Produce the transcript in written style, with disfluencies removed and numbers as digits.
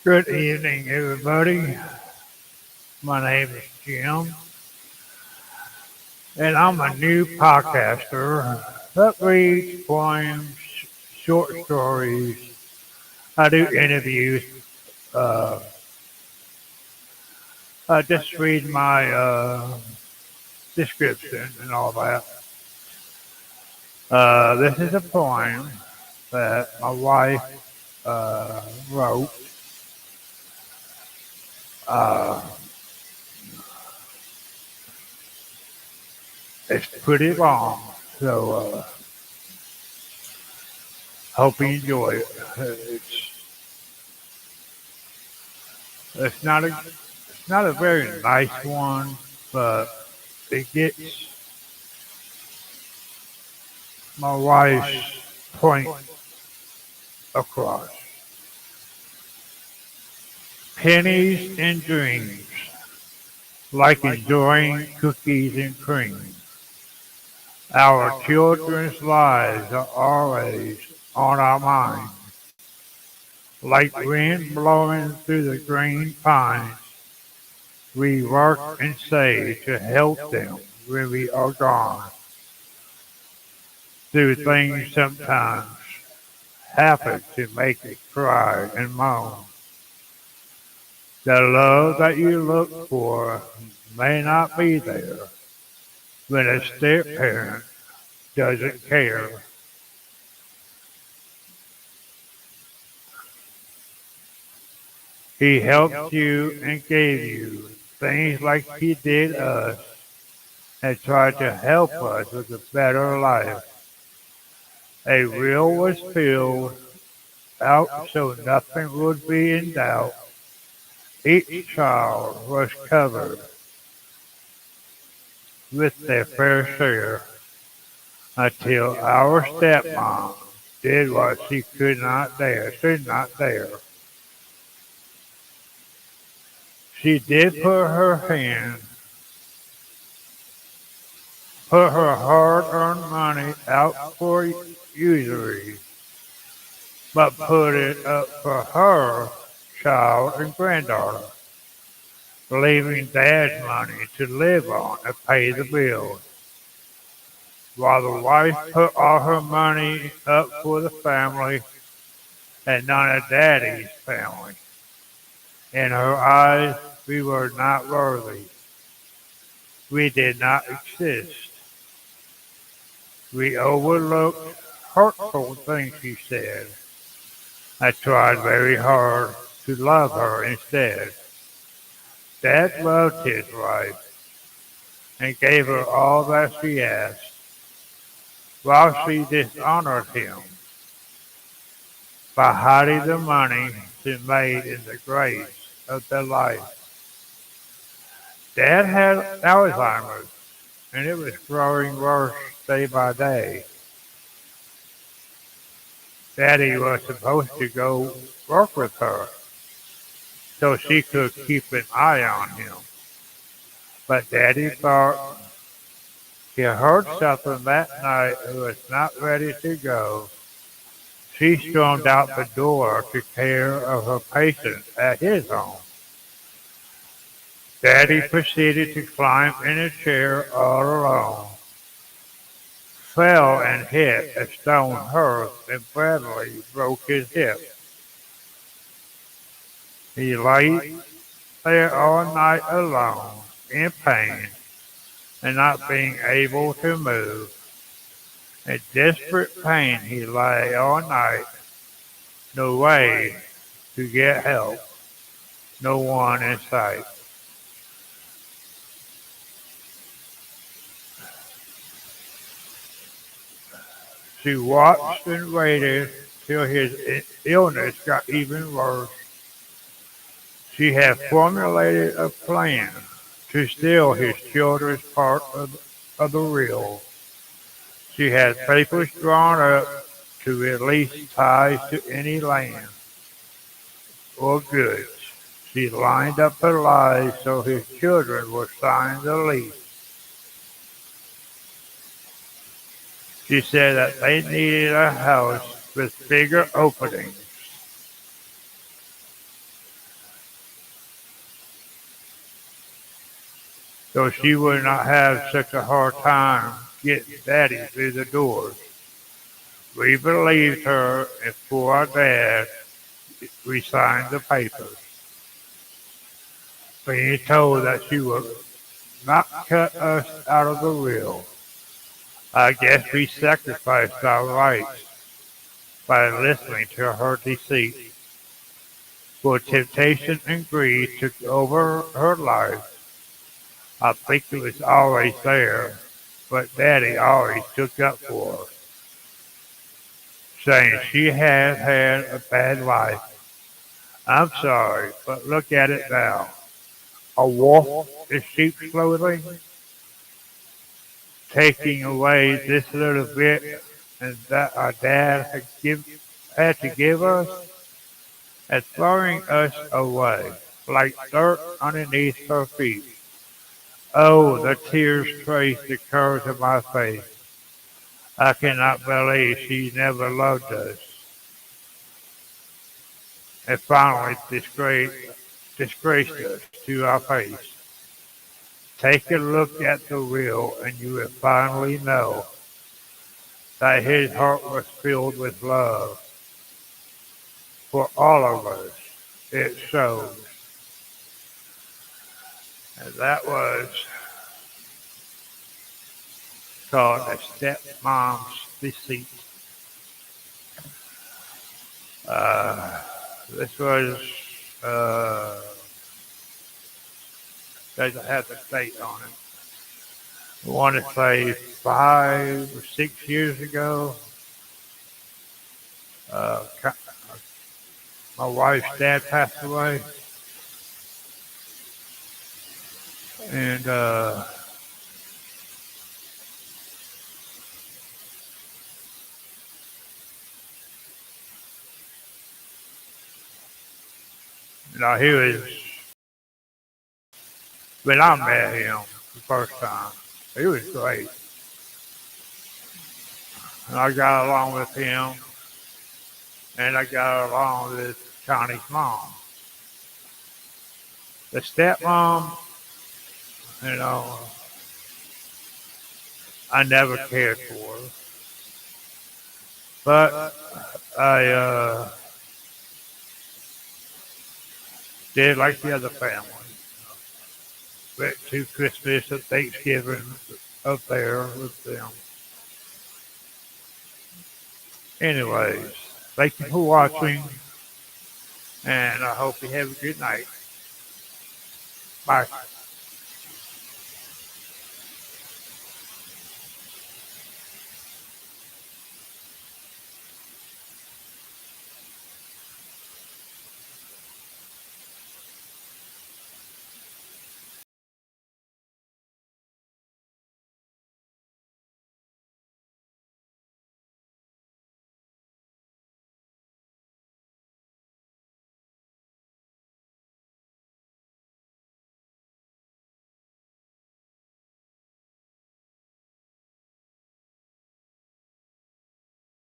Good evening, everybody. My name is Jim, and I'm a new podcaster that reads poems, short stories. I do interviews. Uh, I just read my description and all that. This is a poem that my wife wrote. Uh, it's pretty long, so hope you enjoy it. It's not a very nice one, but it gets my wife's point across. Pennies and dreams, like enjoying cookies and cream. Our children's lives are always on our mind, like wind blowing through the green pines. We work and save to help them when we are gone. Do things sometimes happen to make us cry and moan. The love that you look for may not be there when a step parent doesn't care. He helped you and gave you things like he did us and tried to help us with a better life. A will was filled out so nothing would be in doubt. Each child was covered with their fair share until our stepmom did what she should not dare. She did put her hard-earned money out for usury, but put it up for her child and granddaughter, leaving dad's money to live on and pay the bills, while the wife put all her money up for the family and none of daddy's family. In her eyes, we were not worthy. We did not exist. We overlooked hurtful things she said. I tried very hard to love her instead. Dad loved his wife and gave her all that she asked, while she dishonored him by hiding the money she made in the graves of their life. Dad had Alzheimer's, and it was growing worse day by day. Daddy was supposed to go work with her so she could keep an eye on him. But Daddy thought he heard something that night and was not ready to go. She stormed out the door to care of her patient at his home. Daddy proceeded to climb in a chair all alone, fell and hit a stone hearth and badly broke his hip. He lay there all night alone, in pain, and not being able to move. In desperate pain he lay all night, no way to get help, no one in sight. She watched and waited till his illness got even worse. She had formulated a plan to steal his children's part of the real. She had papers drawn up to release ties to any land or goods. She lined up her lies so his children would sign the lease. She said that they needed a house with bigger openings so she would not have such a hard time getting Daddy through the doors. We believed her, and for our dad, we signed the papers, being told that she would not cut us out of the will. I guess we sacrificed our rights by listening to her deceit. For temptation and greed took over her life. I think it was always there, but Daddy always took up for her, saying she had had a bad life. I'm sorry, but look at it now. A wolf in sheep's clothing, taking away this little bit and that our dad had to give us, and throwing us away like dirt underneath her feet. Oh, the tears trace the curves of my face. I cannot believe she never loved us, and finally disgraced us to our face. Take a look at the will, and you will finally know that his heart was filled with love for all of us. It shows. And that was called A Stepmom's Deceit. Uh, this was, uh, doesn't have the date on it. I want to say 5 or 6 years ago. Uh, my wife's dad passed away, and he was when I met him the first time. He was great, and I got along with him, and I got along with Connie's mom. The stepmom, you know, I never cared for her, but I did like the other family. Went to Christmas and Thanksgiving up there with them. Anyways, thank you for watching, and I hope you have a good night. Bye.